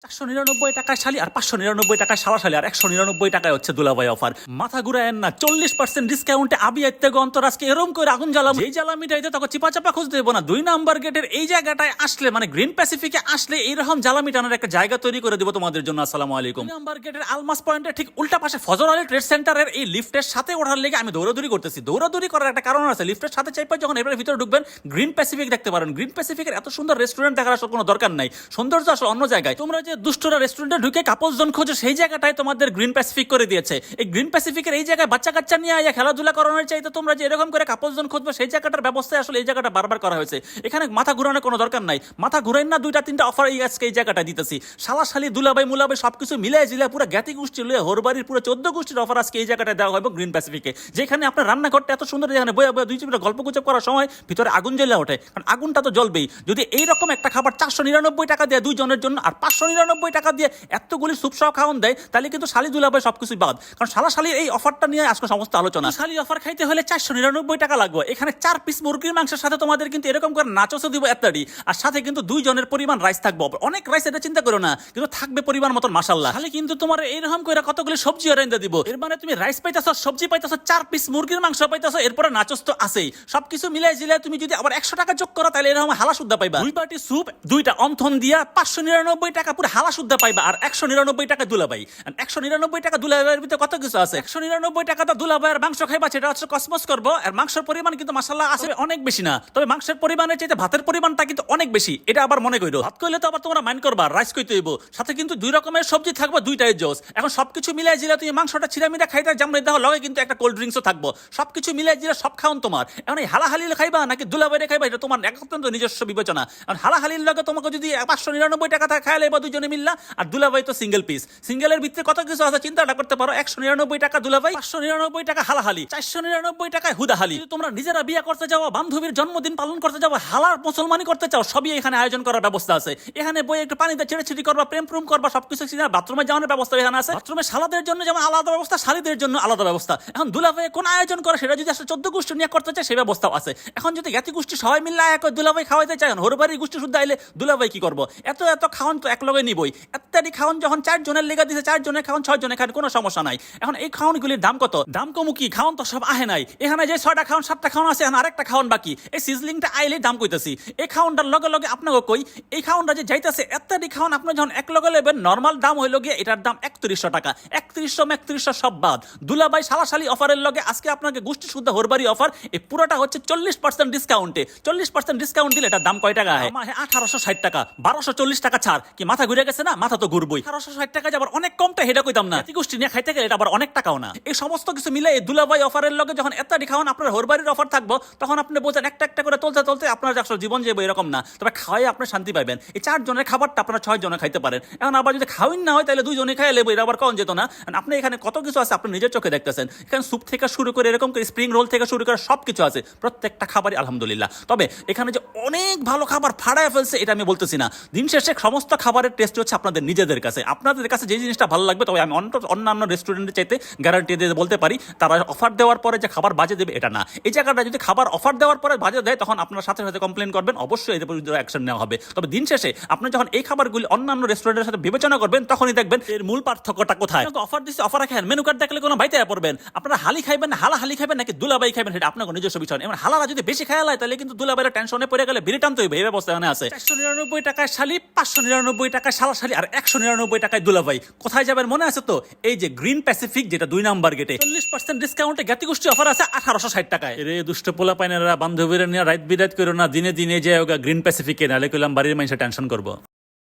499 টাকায় শালি আর 599 টাকায় শালা শালি আর 199 টাকায় হচ্ছে দুলাভাই অফার। মাথা ঘুরায়েন না, 40% ডিসকাউন্টে আবি আইতে গন্তর আজকে এরকম করে আগুন জ্বালাম। এই জ্বালামিটাইতে তখন চিপা চাপা খুঁজতে দেবো না। 2 নাম্বার গেটের এই জায়গাটায় আসলে মানে গ্রিন প্যাসিফিকে আসলে এইরকম জ্বালামি টানার একটা জায়গা তৈরি করে দিব তোমাদের জন্য। আসসালামু আলাইকুম। 2 নাম্বার গেটের আলমাস পয়েন্টের ঠিক উল্টা পাশে ফজর আলী ট্রেড সেন্টারের এই লিফটের সাথে ওঠার লেগে আমি দৌড়াদৌড়ি করতেছি। দৌড়াদৌড়ি করার একটা কারণ আছে। লিফটের সাথে চাইপা যখন এবারে ভিতরে ঢুকবেন গ্রিন প্যাসিফিক দেখতে পারেন। গ্রিন প্যাসিফিকের এত সুন্দর রেস্টুরেন্ট দেখার আসলে কোনো দরকার নাই। সৌন্দর্য আসলে অন্য জায়গায়। তোমরা যে দুষ্টরা রেস্টুরেন্টে ঢুকে কাপল জোন খোঁজো সেই জায়গাটায় তোমাদের গ্রিন প্যাসিফিক করে দিয়েছে। এই গ্রিন প্যাসিফিকের এই জায়গায় বাচ্চা কাচ্চা নিয়ে আয়া খেলাধুলা করানোর চাইতে তোমরা যে এরকম করে কাপল জোন খুঁজবে সেই জায়গাটার ব্যবস্থা আসলে এই জায়গাটা বারবার করা হয়েছে। এখানে মাথা ঘুরানোর কোনো দরকার নাই। মাথা ঘুরাই না, 2-3টা অফার এই আজকে এই জায়গাটা দিতেছি। শালা শালি দুলাভাই মুলাভাই সবকিছু মিলে জিলে পুরো জ্ঞাতি গোষ্ঠী লয়ে হোরবাড়ির পুরো 14 গোষ্ঠীর অফার আজকে এই জায়গাটায় দেওয়া হবে গ্রিন প্যাসিফিকে। যেখানে আপনার রান্নাঘরটা এত সুন্দর, যেখানে বইয়া বইয়া 2-3টা গল্প গুজব করার সময় ভিতরে আগুন জ্বলে ওঠে। কারণ আগুনটা তো জ্বলবেই। যদি এইরকম একটা খাবার 499 টাকা দিয়ে 2 জনের জন্য আর 599 টাকা দিয়ে এতগুলি সুপ সহ খাওয়ান দেয়, তাহলে কিন্তু শালি দুলাভাই সবকিছু বাদ। কারণ শালা শালির এই অফারটা নিয়ে আজকে সমস্ত আলোচনা। শালি অফার খাইতে হলে 499 টাকা লাগবে। এখানে 4 পিস মুরগির মাংসের সাথে তোমাদের কিন্তু এরকম করে নাচোসও দিব এত্তাডি, আর সাথে কিন্তু 2 জনের পরিমাণ রাইস থাকবে। অনেক রাইস, এটা চিন্তা করো না, কিন্তু থাকবে পরিমাণ মতন মাশাআল্লাহ। খালি কিন্তু তোমার এইরকম করে কতগুলি সবজি অরেঞ্জা দিব। এর মানে তুমি রাইস পাইতাছো, সবজি পাইতাছো, 4 পিস মুরগির মাংস পাইতাছো, এরপরে নাচোস তো আছেই। সবকিছু মিলাই জিলাই তুমি যদি আবার 100 টাকা যোগ করো তাহলে এরকম হালা সুদ্ধা পাইবা। 2 বাটি স্যুপ, 2টা অন্থন দিয়া 599 টাকা পুরো হালা সুদ্ধা পাইবা। আর 199 টাকা দুলাভাই। 199 টাকা দুলাভাইয়ের ভিতরে কত কিছু আছে। 199 টাকা তো দুলাভাইয়ের মাংস খাইবা, সেটা হচ্ছে কসমস করবো। আর মাংসের পরিমাণ কিন্তু মাশাআল্লাহ আছে অনেক বেশি না, তবে মাংসের পরিমাণের চাইতে ভাতের পরিমাণটা কিন্তু অনেক বেশি। এটা আবার মনে কইরো। ভাত কইলে তো আবার তোমরা মাইন্ড করবা, রাইস কইতে হইব। সাথে কিন্তু 2 রকমের সবজি থাকবে, 2টাই জোস। এখন সবকিছু মিলাই জিলা তুমি মাংসটা ছিড়ামিড়া খাইতে জামরে দাও, লগে কিন্তু একটা কোল্ড ড্রিঙ্কসও থাকবো। সবকিছু মিলাই জিলা সব খাওন তোমার। এখন এই হালাহালি খাইবা নাকি দুলাভাইরে খাইবা, এটা তোমার অত্যন্ত নিজস্ব বিবেচনা। কারণ হালাহালির লগে তোমাকে যদি 599 টাকা খাইলে বা 2 জনে মিললা, আর দুলাভাই তো সিঙ্গেল পিস। সিঙ্গেলের ভিতরে কত কিছু আছে চিন্তাটা করতে পারো। 199 টাকা দুলাভাই, 599 টাকা হালাহালি, 499 টাকায় হুদাহালি। তোমরা নিজেরা বিয়ে করতে যাও, বান্ধবীর জন্মদিন পালন করতে যাও, হালার মুসলমানি করতে চাও, সবই এখানে আয়োজন করার ব্যবস্থা আছে। এখানে বই একটু পানিতে ছেড়ে করবা, প্রেম করবা, সবকিছু। বাথরুমে যাওয়ার ব্যবস্থা এখানে আছে। বাথরুমে শালাদের জন্য যেমন আলাদা ব্যবস্থা, শালীদের জন্য আলাদা ব্যবস্থা। এখন দুলাভাই কোন আয়োজন করে সেটা যদি আসলে 14 গোষ্ঠী নিয়ে করতে চায় সেই ব্যবস্থাও আছে। এখন যদি জ্ঞাতি গোষ্ঠী সবাই মিলে এক দুলাভাই খাওয়াইতে চায়, হরবাড়ির গোষ্ঠী শুদ্ধ আইলে দুলাভাই কি করবো? এত খাওয়ান তো এক লগে নিবই। এত্যাদি খাওয়ান যখন 4 জনের লেগে দিছে, 4 জনের খাওয়ান 6 জনের খান, কোনো সমস্যা নাই। এখন এই খাওয়ানগুলির দাম কত? দাম কমু কি? খাওয়ান তো সব আহে নাই। এখানে যে 6টা খাওয়ান 7টা খাওয়ান আছে, এখন আরেকটা খাওয়ান বাকি। এই সিজলিংটা আইলে দাম কইতাছি। এই খাওয়ানটার লগে লগে আপনাকে কই, এই খাওয়ানটা যে যাইতেছে এত্যাদি খাওয়ান আপনি যখন এক লগে লেবেন, নর্মাল দাম হইল গিয়ে এটার দাম 3100 টাকা। 3100 সব বাদ। দুলাভাই শালাশালি অফারের লগে আজকে আপনাকে গোষ্ঠী শুদ্ধ হরবাড়ি অফার। এই পুরোটা হচ্ছে 40% ডিসকাউন্টে। 40% ডিসকাউন্ট দিলে এটার দাম কয় টাকা হয়? 1860 টাকা, 1240 টাকা ছাড়। কি মাথা ঘুরে গেছে না? মাথা তো ঘুরবই। 1860 টাকা আবার অনেক কমটা, হেটা কইতাম না। গোষ্ঠী নিয়ে খাইতে গেলে এটা আবার অনেক টাকাও না। এই সমস্ত কিছু মিলে এই দুলাভাই অফারের লগে যখন এত্যাদি খাওয়ান আপনার হরবাড়ির অফার থাকবো, তখন আপনি বোঝেন একটা একটা করে তুলতে আপনার আসলে জীবন যাবে এরকম না। তবে খাওয়াই আপনি শান্তি পাইবেন। এই 4 জনের খাবারটা আপনারা 6 জনে খাইতে পারেন। এখন আবার যদি খাওয়াই না হয় তাহলে 2 জনে খাই লেবো, এটা আবার কম যেত না। আপনি এখানে কত কিছু আছে আপনি নিজের চোখে দেখতেছেন। এখানে স্যুপ থেকে শুরু করে এরকম করে স্প্রিং রোল থেকে শুরু করে সবকিছু আছে। প্রত্যেকটা খাবারই আলহামদুলিল্লাহ। তবে এখানে যে অনেক ভালো খাবার ফাড়ায় ফেলছে এটা আমি বলতেছি না। দিন শেষে সমস্ত খাবারের টেস্ট হচ্ছে আপনাদের নিজেদের কাছে। আপনাদের কাছে যে জিনিসটা ভালো লাগবে, তবে আমি অন্যান্য রেস্টুরেন্টের চাইতে গ্যারান্টি দিয়ে বলতে পারি তারা অফার দেওয়ার পরে যে খাবার বাজে দেবে এটা না। এই জায়গাটা যদি খাবার অফার দেওয়ার পরে বাজে দেয়, তখন আপনার সাথে সাথে কমপ্লেন করবেন, অবশ্যই এর বিরুদ্ধে অ্যাকশন নেওয়া হবে। তবে দিন শেষে আপনি যখন এই খাবারগুলি অন্যান্য রেস্টুরেন্টের সাথে বিবেচনা করবেন, তখনই দেখবেন এর মূল পার্থক্যটা কোথায়। অফার দিচ্ছে, অফার রাখেন, মেনু কার্ড দেখলে কোনো বাইতে পড়বেন। আপনারা হালি খাইবেন, হালি খাইবেন নাকি দুলাভাই খাইবেন, সেটা আপনার নিজস্ব বিষয়। এবার হালারা যদি বেশি খাওয়া হয় তাহলে কিন্তু দুলাভাইয়ের টেনশনে পড়ে গেলে বিড়ি টানতে হইবে। এই ব্যবস্থা এখানে আছে। 499 টাকায় শালি, 599 টাকায় শালা শালি, আর 199 টাকায় দুলাভাই। কোথায় যাবেন মনে আছে তো? এই যে গ্রিন প্যাসিফিক, যেটা 2 নাম্বার গেটে 40% ডিসকাউন্টে জ্ঞাতি গোষ্ঠী অফার আছে 1860 টাকায়। রে দুষ্ট পোলা পাইনারা বান্ধবীরা নিয়ে রাত বিরাত করো না, দিনে দিনে যে গ্রিন প্যাসিফিকে নালে কইলাম বাড়ির মানুষে টেনশন করবো।